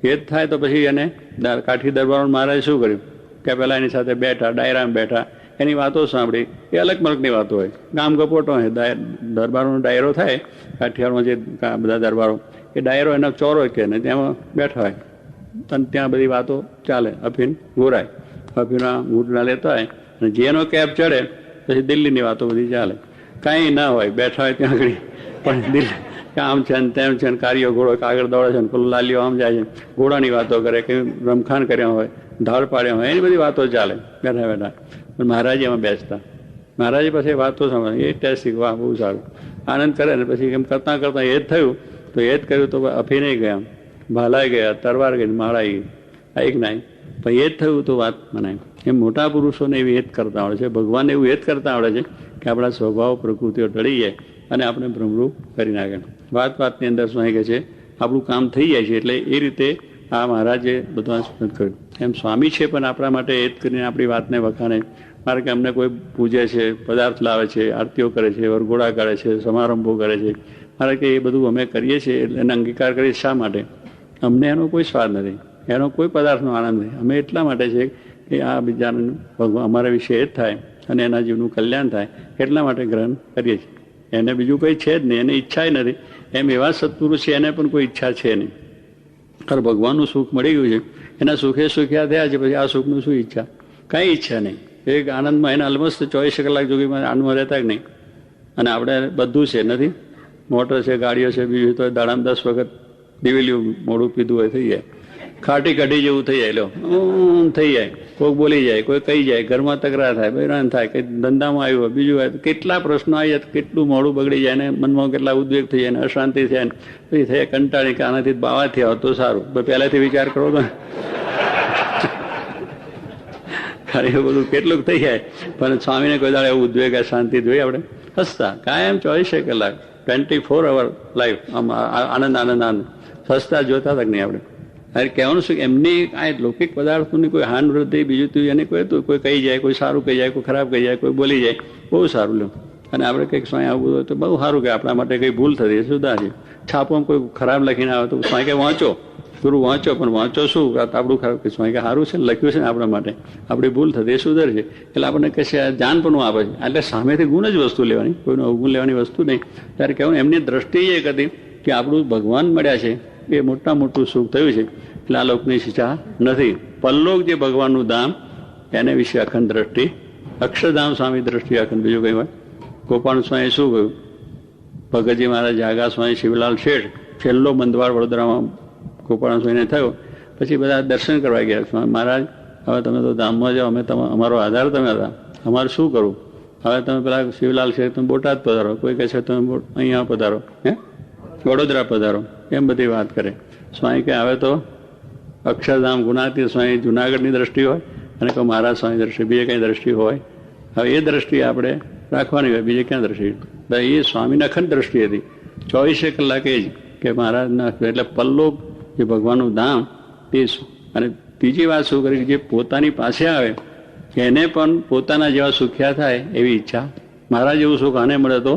એ જ થાય તો પછી એને કાઠી દરબારો મહારાજે શું કર્યું કે પેલા એની સાથે બેઠા, ડાયરામાં બેઠા, એની વાતો સાંભળી. એ અલગ મલકની વાતો હોય, ગામ ગપોટો હોય, દરબારોનો ડાયરો થાય કાઠિયાવાડમાં, જે બધા દરબારો, એ ડાયરો એનો ચોરો કે ને તેમાં બેઠા હોય અને ત્યાં બધી વાતો ચાલે. અફીણ ગોરાય, અફીણના ઘૂંટણા લેતા હોય, અને જેનો કેબ ચડે પછી દિલ્હીની વાતો બધી ચાલે. કાંઈ ના હોય, બેઠા હોય ત્યાં આગળ, પણ દિલ્હી આમ છે ને તેમ છે ને, કાર્યો ઘોડો આગળ દોડે છે ને, પેલું લાલીઓ આમ જાય છે, ઘોડાની વાતો કરે, કે રમખાણ કર્યા હોય, ઢાળ પાડ્યા હોય, એની બધી વાતો ચાલે બેઠા બેઠા. પણ મહારાજ એમાં બેસતા, મહારાજે પછી વાતો સાંભળે, એ ટેસ્ટિંગ, વાહ બહુ સારું, આનંદ કરે ને પછી એમ કરતાં કરતાં એ જ થયું તો એ જ કર્યું તો અફીને ગયા, ભાલાઈ ગયા, તરવાર ગઈ, માળાઈ ગઈ, એક નાય, પણ એ જ થયું તો વાત મનાય. એમ મોટા પુરુષોને એવી એ જ કરતા આવડે છે, ભગવાન એવું એ જ કરતા આવડે છે કે આપણા સ્વભાવ પ્રકૃતિઓ ટળી જાય અને આપણે ભ્રમરૂપ કરી નાખે. વાતની અંદર શું કહે છે, આપણું કામ થઈ જાય છે. એટલે એ રીતે આ મહારાજે બધું સ્મૃત કર્યું. એમ સ્વામી છે પણ આપણા માટે એ જ કરીને આપણી વાતને વખાણે. મારે કે અમને કોઈ પૂજે છે, પદાર્થ લાવે છે, આરતીઓ કરે છે, વરઘોડા કરે છે, સમારંભો કરે છે, મારે કે એ બધું અમે કરીએ છીએ એટલે એને અંગીકાર કરીએ. શા માટે? અમને એનો કોઈ સ્વાદ નથી, એનો કોઈ પદાર્થનો આનંદ નથી. અમે એટલા માટે છે કે આ બીજાનું અમારા વિશે એ જ થાય અને એના જીવનું કલ્યાણ થાય એટલા માટે ગ્રહણ કરીએ છીએ. એને બીજું કંઈ છે જ નહીં, એને ઈચ્છા નથી. એમ એવા સત્પુરુષ છે એને પણ કોઈ ઈચ્છા છે નહીં. કારણ ભગવાનનું સુખ મળી ગયું છે, એના સુખે સુખ્યા થયા છે, પછી આ સુખનું શું ઈચ્છા? કાંઈ ઈચ્છા નહીં. એક આનંદમાં એને ઓલમોસ્ટ 24 કલાક જોગીમાં આનંદમાં રહેતા જ નહીં. અને આપણે બધું છે નથી, મોટર છે, ગાડીઓ છે, બીજું તો દાડામાં 10 વખત દિવેલિયું મોડું પીધું હોય થઈ જાય, ખાટી કઢી જેવું થઈ જાય, લો થઈ જાય, કોઈક બોલી જાય, કોઈ કહી જાય, ઘરમાં તકરાર થાય, બહેરાન થાય, કંઈ ધંધામાં આવ્યું હોય, બીજું હોય, કેટલા પ્રશ્નો આવી જાય, કેટલું મોડું બગડી જાય, ને મનમાં કેટલા ઉદ્વેગ થઈ જાય, ને અશાંતિ થાય, ને પછી થાય કંટાળી કે આનાથી બાવા થયા હોત તો સારું. પહેલાથી વિચાર કરો તો ખાલી એવું બધું કેટલુંક થઈ જાય. પણ સ્વામીને કોઈ દાડે એવું ઉદ્વેગ શાંતિ જોઈએ આપણે હસતા કાયમ 24 કલાક 24 અવર લાઈફ આમ આનંદ આનંદ આનંદ હસતા જોતા તક નહીં આપણે. અરે કહેવાનું શું, એમની આ લૌકિક પદાર્થોની કોઈ હાન વૃદ્ધિ બીજું તું એને કોઈ કહી જાય, કોઈ સારું કહી જાય, કોઈ ખરાબ કહી જાય, કોઈ બોલી જાય, બહુ સારું લો. અને આપણે કંઈક સ્વાય આવું હોય તો બહુ સારું કે આપણા માટે કંઈ ભૂલ થતી સુધારશે. છાપવામાં કોઈ ખરાબ લખીને આવે તો સ્વાય કે વાંચો, ગુરુ વાંચો, પણ વાંચો શું આપણું ખરાબ કે સ્વાય કે સારું છે ને લખ્યું છે ને આપણા માટે, આપણી ભૂલ થતી એ સુધરશે. એટલે આપણને કશે જાન પણ આપે છે. એટલે સામેથી ગુણ જ વસ્તુ લેવાની, કોઈનું અવગુણ લેવાની વસ્તુ નહીં. ત્યારે કહેવું એમની દ્રષ્ટિ એ હતી કે આપણું ભગવાન મળ્યા છે એ મોટું સુખ થયું છે, એટલે આ લોકની શિક્ષા નથી. પરલોક જે ભગવાનનું ધામ એને વિશે અખંડ દ્રષ્ટિ, અક્ષરધામ સ્વામી દ્રષ્ટિ અખંડ. બીજું કઈ હોય? ગોપાલ સ્વામી શું કહ્યું? ભગતજી મહારાજ, જાગા સ્વામી, શિવલાલ શેઠ, છેલ્લો બંધવાડ વડોદરામાં ગોપાલ સ્વામીને થયો. પછી બધા દર્શન કરવા ગયા. મહારાજ હવે તમે તો ધામમાં જાઓ, અમે અમારો આધાર તમે હતા, અમારે શું કરવું? હવે તમે પેલા શિવલાલ શેઠ તમે બોટાદ પધારો, કોઈ કહે છે તમે અહીંયા પધારો, વડોદરા પધારો, એમ બધી વાત કરે. સ્વામી કે હવે તો અક્ષરધામ ગુણાતીત સ્વામી જુનાગઢની દ્રષ્ટિ હોય, અને કહો મહારાજ સ્વામી દ્રષ્ટિ, બીજે કઈ દ્રષ્ટિ હોય? હવે એ દ્રષ્ટિ આપણે રાખવાની હોય, બીજે ક્યાં દ્રષ્ટિ? એ સ્વામીની અખંડ દ્રષ્ટિ હતી, 24 કલાકે જ કે મહારાજના. એટલે પલ્લોક જે ભગવાનનું ધામ એ. અને બીજી વાત શું કરી, જે પોતાની પાસે આવે એને પણ પોતાના જેવા સુખ્યા થાય એવી ઈચ્છા. મહારાજ જેવું સુખ આને મળે તો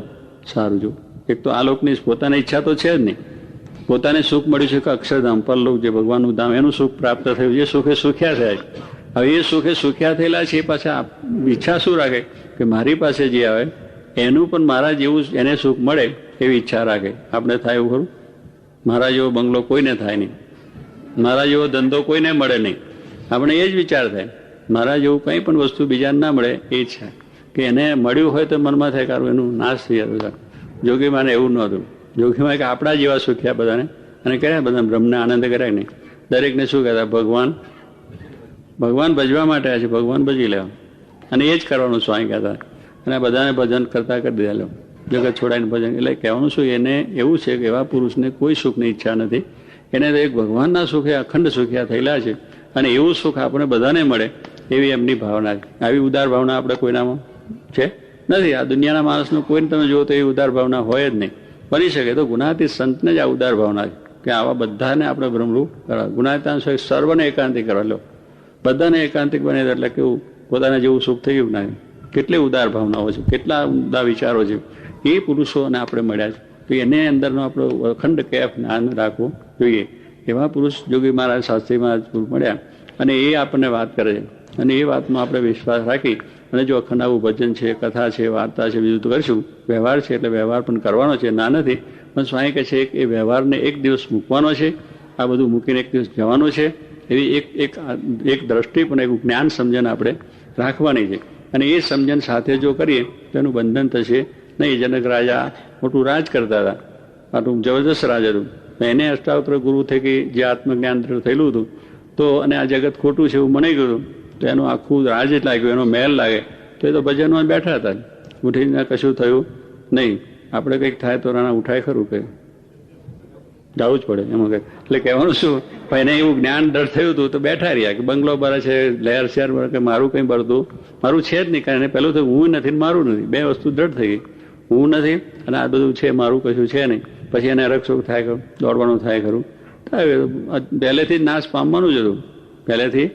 સારું. જો એક તો આ લોકની પોતાની ઈચ્છા તો છે જ નહીં, પોતાને સુખ મળ્યું છે કે અક્ષરધામ પરલોક જે ભગવાનનું ધામ એનું સુખ પ્રાપ્ત થયું, એ સુખે સુખ્યા થયા. હવે એ સુખે સુખ્યા થયેલા છે એ પાછા ઈચ્છા શું રાખે કે મારી પાસે જે આવે એનું પણ મારા જેવું એને સુખ મળે એવી ઈચ્છા રાખે. આપણે થાય એવું ખરું? મારા જેવો બંગલો કોઈને થાય નહીં, મારા જેવો ધંધો કોઈને મળે નહીં. આપણે એ જ વિચાર થાય, મારા જેવું કંઈ પણ વસ્તુ બીજાને ના મળે એ છે કે એને મળ્યું હોય તો મનમાં થાય કારું એનું નાશ થઈ જતો. જોગીમાને એવું નહોતું. જોગીમાં કે આપણા જેવા સુખ્યા બધાને, અને કર્યા બધા બ્રહ્મને આનંદ કર્યા નહીં. દરેકને શું કહેતા? ભગવાન ભજવા માટે છે, ભગવાન ભજી લેવા, અને એ જ કરવાનું સ્વામી કહેતા. અને બધાને ભજન કરતા કરી દીધા લો, જગત છોડાઈને ભજન. એટલે કહેવાનું શું, એને એવું છે કે એવા પુરુષને કોઈ સુખની ઈચ્છા નથી. એને તો એક ભગવાનના સુખે અખંડ સુખ્યા થયેલા છે, અને એવું સુખ આપણે બધાને મળે એવી એમની ભાવના છે. આવી ઉદાર ભાવના આપણે કોઈનામાં છે નથી. આ દુનિયાના માણસનો કોઈને તમે જુઓ તો એવી ઉદાર ભાવના હોય જ નહીં. બની શકે તો ગુણાતીત સંતને જ આ ઉદાર ભાવના છે કે આવા બધાને આપણે બ્રહ્મરૂપ કરવા. ગુણાતીત સર્વને એકાંતિક કરવા લો, બધાને એકાંતિક બને એટલે કેવું પોતાને જેવું સુખ થઈ ગયું ના. કેટલી ઉદાર ભાવનાઓ છે, કેટલા ઉમદા વિચારો છે. એ પુરુષોને આપણે મળ્યા છે, તો એને અંદરનો આપણો અખંડ કેફ જ્ઞાન રાખવું જોઈએ. એવા પુરુષ જોગી મહારાજ, શાસ્ત્રી મહારાજ મળ્યા, અને એ આપણને વાત કરે છે. અને એ વાતમાં આપણે વિશ્વાસ રાખી અને જો અખંડ આવું ભજન છે, કથા છે, વાર્તા છે, બીજું તો કરીશું. વ્યવહાર છે એટલે વ્યવહાર પણ કરવાનો છે, ના નથી. પણ સ્વામી કહે છે કે એ વ્યવહારને એક દિવસ મૂકવાનો છે, આ બધું મૂકીને એક દિવસ જવાનું છે. એવી એક દ્રષ્ટિ પણ એક જ્ઞાન સમજણ આપણે રાખવાની છે. અને એ સમજણ સાથે જો કરીએ તો એનું બંધન થશે નહીં. જનક રાજા મોટું રાજ કરતા હતા, આટલું જબરદસ્ત રાજ હતું. એને અષ્ટાવક્ર ગુરુ થકી જે આત્મજ્ઞાન થયેલું હતું, તો અને આ જગત ખોટું છે એવું મનાઈ ગયું, તો એનું આખું રાજ જ લાગ્યું, એનો મહેલ લાગે. તો એ તો ભજનમાં બેઠા હતા, ઉઠીને કશું થયું નહીં. આપણે કંઈક થાય તો રાણા ઉઠાય ખરું, કંઈ જવું જ પડે એમાં કંઈ. એટલે કહેવાનું શું, એને એવું જ્ઞાન ડર થયું હતું તો બેઠા રહ્યા કે બંગલો બરે છે, લહેર શહેર બરે, કે મારું કંઈ બરતું મારું છે જ નહીં. કારણ પહેલું થયું હું નથી, મારું નથી, બે વસ્તુ દ્રઢ થઈ ગઈ. હું નથી અને આ બધું છે, મારું કશું છે નહીં. પછી એને રક્ષોક થાય ખરું, દોડવાનું થાય ખરું, પહેલેથી જ નાશ પામવાનું જ હતું, પહેલેથી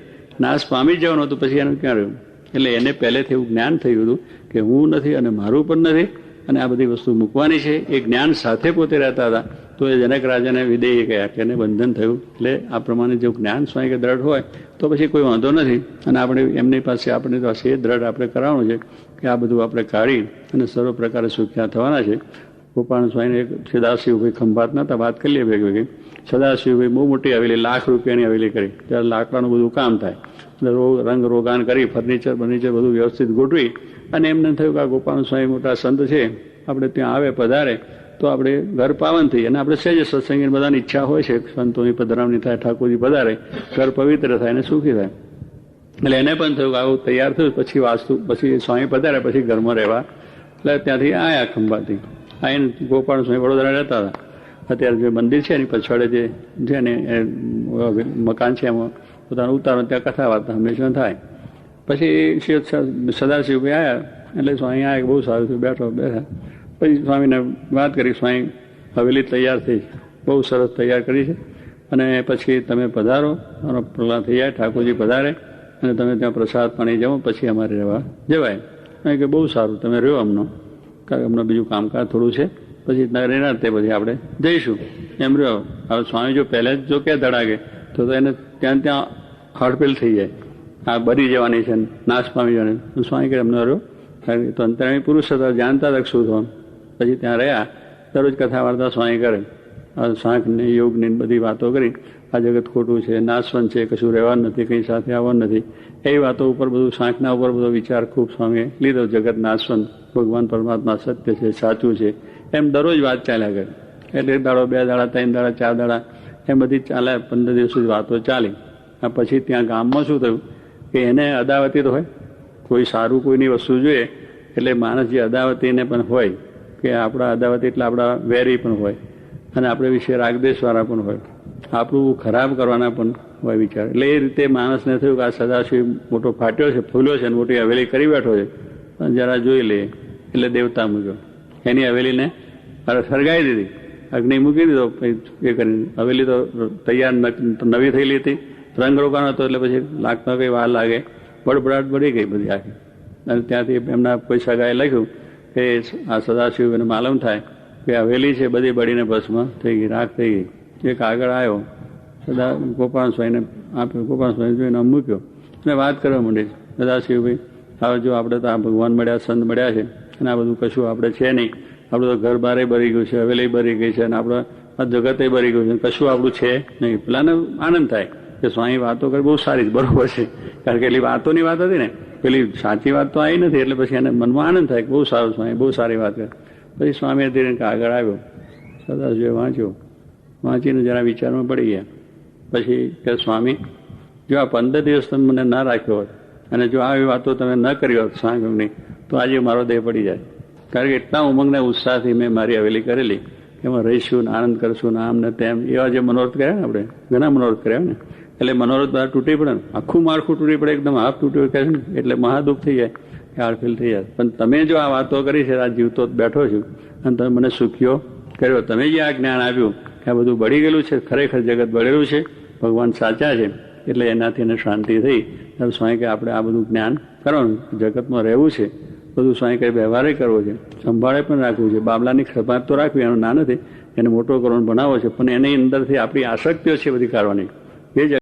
નાશ પામી જ જવાનું હતું. પછી એનું ક્યાં રહ્યું? એટલે એને પહેલેથી એવું જ્ઞાન થયું હતું કે હું નથી અને મારું પણ નથી, અને આ બધી વસ્તુ મૂકવાની છે. એ જ્ઞાન સાથે પોતે રહેતા હતા. તો એ જનક રાજાને વિદેહી ગયા કે એને બંધન થયું. એટલે આ પ્રમાણે જો જ્ઞાન સ્વાય કે દ્રઢ હોય તો પછી કોઈ વાંધો નથી. અને આપણે એમની પાસે આપણી પાસે એ દ્રઢ આપણે કરાવવાનું છે કે આ બધું આપણે કાઢી અને સર્વ પ્રકારે સુખ્યા થવાના છે. ગોપાલ સ્વામીને એક સદાશિવભાઈ ખંભાત નતા, વાત કરી લે ભેગી. સદાશિવભાઈ બહુ મોટી હવેલી, ₹1,00,000ની હવેલી કરી. ત્યારે લાકડાનું બધું કામ થાય, રંગ રોગાન કરી, ફર્નિચર બધું વ્યવસ્થિત ગોઠવી. અને એમને થયું કે આ ગોપાલ સ્વામી મોટા સંત છે, આપણે ત્યાં આવે પધારે તો આપણે ઘર પાવન થઈ. અને આપણે સહેજ સત્સંગની બધાની ઈચ્છા હોય છે, સંતોની પધરામણી થાય, ઠાકોરજી પધારે, ઘર પવિત્ર થાય અને સુખી થાય. એટલે એને પણ થયું કે આવું તૈયાર થયું. પછી સ્વામી પધારે પછી ઘરમાં રહેવા, એટલે ત્યાંથી આયા ખંભાથી. આવીને ગોપાલ સ્વામી વડોદરા રહેતા હતા. અત્યારે જે મંદિર છે એની પછાડે જે છે ને મકાન છે, એમાં પોતાનું ઉતારો, ત્યાં કથા વાર્તા હંમેશા થાય. પછી સદાશિવભાઈ આવ્યા એટલે સ્વામી આવ્યા, બહુ સારું થયું, બેઠા. પછી સ્વામીને વાત કરી, સ્વામી હવેલી તૈયાર થઈ, બહુ સરસ તૈયાર કરી છે, અને પછી તમે પધારો, અને પેલા થઈ જાય, ઠાકોરજી પધારે અને તમે ત્યાં પ્રસાદ પાણી જાઓ, પછી અમારે રહેવા જવાય. કે બહુ સારું, તમે રહ્યો કારણ કે અમને બીજું કામકાજ થોડું છે, પછી રહેના તે પછી આપણે જઈશું એમ રહ્યો. હવે સ્વામી જો પહેલે જ જો કે ધડાગે તો એને ત્યાં હડપેલ થઈ જાય, આ બરી જવાની છે, નાશ પામી જવાની. સ્વામી કે એમને રહ્યો, કારણ કે તો અંતરામી પુરુષ હતા, જાણતા હતા શું થવાનું. પછી ત્યાં રહ્યા, દરરોજ કથા વાર્તા સ્વામી કરે, સાંખની યોગની બધી વાતો કરી. આ જગત ખોટું છે, નાશવંત છે, કશું રહેવાનું નથી, કંઈ સાથે આવવાનું નથી, એવી વાતો ઉપર બધું સાંખના ઉપર બધો વિચાર ખૂબ સ્વામીએ લીધો. જગત નાશવંત, ભગવાન પરમાત્મા સત્ય છે, સાચું છે, એમ દરરોજ વાત ચાલ્યા કરે. એટલે 1 દાડો, 2 દાડા, 3 દાડા, 4 દાડા એમ બધી ચાલે. 15 દિવસ સુધી વાતો ચાલી. પછી ત્યાં ગામમાં શું થયું કે એને અદાવતી તો હોય, કોઈ સારું કોઈની વસ્તુ જોઈએ એટલે માણસ જે અદાવતીને પણ હોય કે આપણા અદાવતી એટલે આપણા વેરી પણ હોય, અને આપણે વિશે રાગદેશવાળા પણ હોય, આપણું ખરાબ કરવાના પણ હોય વિચાર. એટલે એ રીતે માણસને થયું કે આ સદાશિવ મોટો ફાટ્યો છે, ફૂલ્યો છે, મોટી હવેલી કરી બેઠો છે, જરા જોઈ લે. એટલે દેવતા મૂક્યો, એની હવેલીને સળગાવી દીધી, અગ્નિ મૂકી દીધો. એ કરીને હવેલી તો તૈયાર નવી થયેલી હતી, રંગ રોકાણ હતો, એટલે પછી લાગતા કંઈ વાર લાગે, બળબડાટ બળી ગઈ બધી આખી. અને ત્યાંથી એમના કોઈ સગાએ લખ્યું કે આ સદાશિવ એને માલુમ થાય કે હવેલી છે બધી બળીને ભસ્મ થઈ ગઈ, રાખ થઈ ગઈ. એક આગળ આવ્યો, ગોપાલ સ્વામીને આપ્યો, ગોપાલ સ્વામી જોઈને મૂક્યો અને વાત કરવા માંડી. સદાશિવભાઈ, હવે જો આપણે તો આ ભગવાન મળ્યા, સંત મળ્યા છે, અને આ બધું કશું આપણે છે નહીં, આપણું તો ઘર બારે ભરી ગયું છે, હવેલી ભરી ગઈ છે, અને આપણે આ જગતે ભરી ગયું છે, કશું આપણું છે નહીં. પેલાને આનંદ થાય કે સ્વામી વાતો કરી બહુ સારી, બરોબર છે, કારણ કે એટલી વાતોની વાત હતી ને, પેલી સાચી વાત તો આવી નથી. એટલે પછી એને મનમાં આનંદ થાય કે બહુ સારું, સ્વામી બહુ સારી વાત કરે. પછી સ્વામી ધીરે આગળ આવ્યો, સદાશિવે વાંચીને જરા વિચારમાં પડી ગયા. પછી કે સ્વામી, જો આ 15 દિવસ તમે મને ના રાખ્યો હોત, અને જો આવી વાતો તમે ન કરી હોત સાંગની, તો આજે મારો દેહ પડી જાય. કારણ કે એટલા ઉમંગના ઉત્સાહથી મેં મારી હવેલી કરેલી કે એમાં રહીશું ને આનંદ કરશું ને આમ ને તેમ, એવા જે મનોરથ કર્યા ને આપણે, ઘણા મનોરથ કર્યા ને, એટલે મનોરથ બધા તૂટી પડે ને, આખું માળખું તૂટી પડે, એકદમ હાફ તૂટ્યું કહે ને, એટલે મહાદુઃખ થઈ જાય, હાડફેલ થઈ જાય. પણ તમે જો આ વાતો કરી છે, આ જીવતો બેઠો છું, અને તમે મને સુખ્યો કર્યો, તમે જે આ જ્ઞાન આપ્યું કે આ બધું બળી ગયેલું છે, ખરેખર જગત બળેલું છે, ભગવાન સાચા છે, એટલે એનાથી એને શાંતિ થઈ. સ્વામી કે આપણે આ બધું જ્ઞાન કરવાનું, જગતમાં રહેવું છે, બધું સ્વામી કંઈ વ્યવહારે કરવો છે, સંભાળે પણ રાખવું છે, બાબલાની ખપાત તો રાખવી, એનો ના નથી, એને મોટો કરવાનો બનાવવો છે, પણ એની અંદરથી આપણી આસક્તિઓ છે બધી કાઢવાની. એ જ